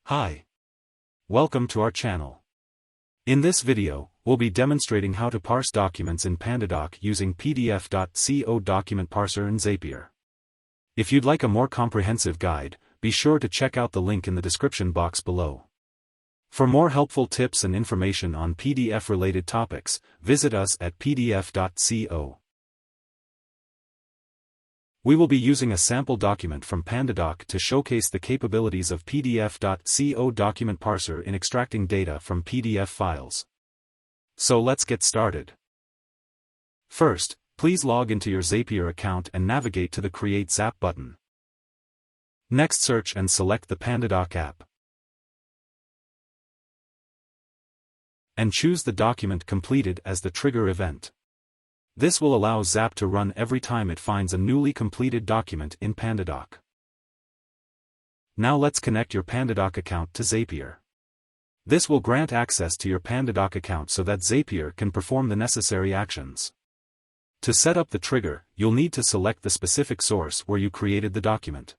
Hi. Welcome to our channel. In this video, we'll be demonstrating how to parse documents in PandaDoc using PDF.co document parser and Zapier. If you'd like a more comprehensive guide, be sure to check out the link in the description box below. For more helpful tips and information on PDF-related topics, visit us at PDF.co. We will be using a sample document from PandaDoc to showcase the capabilities of PDF.co document parser in extracting data from PDF files. So let's get started. First, please log into your Zapier account and navigate to the Create Zap button. Next, search and select the PandaDoc app. And choose the document completed as the trigger event. This will allow Zap to run every time it finds a newly completed document in PandaDoc. Now let's connect your PandaDoc account to Zapier. This will grant access to your PandaDoc account so that Zapier can perform the necessary actions. To set up the trigger, you'll need to select the specific source where you created the document.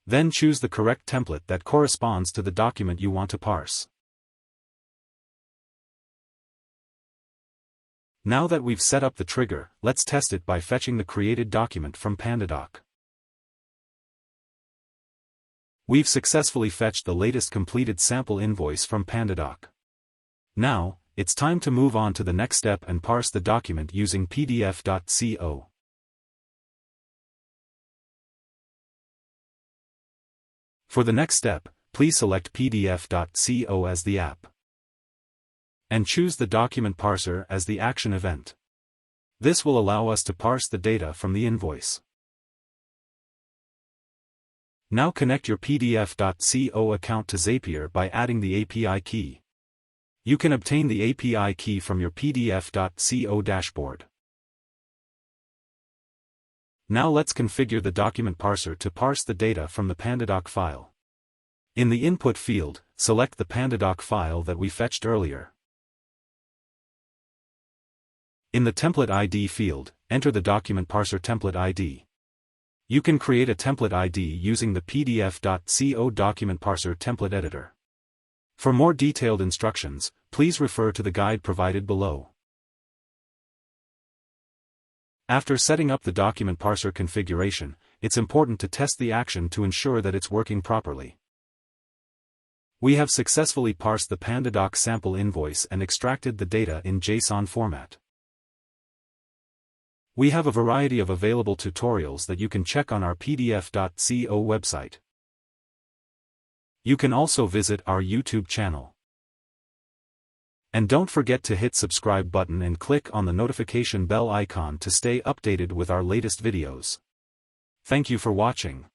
Then choose the correct template that corresponds to the document you want to parse. Now that we've set up the trigger, let's test it by fetching the created document from PandaDoc. We've successfully fetched the latest completed sample invoice from PandaDoc. Now, it's time to move on to the next step and parse the document using PDF.co. For the next step, please select PDF.co as the app. And choose the document parser as the action event. This will allow us to parse the data from the invoice. Now connect your PDF.co account to Zapier by adding the API key. You can obtain the API key from your PDF.co dashboard. Now let's configure the document parser to parse the data from the PandaDoc file. In the input field, select the PandaDoc file that we fetched earlier. In the Template ID field, enter the document parser template ID. You can create a template ID using the PDF.co document parser template editor. For more detailed instructions, please refer to the guide provided below. After setting up the document parser configuration, it's important to test the action to ensure that it's working properly. We have successfully parsed the PandaDoc sample invoice and extracted the data in JSON format. We have a variety of available tutorials that you can check on our PDF.co website. You can also visit our YouTube channel. And don't forget to hit subscribe button and click on the notification bell icon to stay updated with our latest videos. Thank you for watching.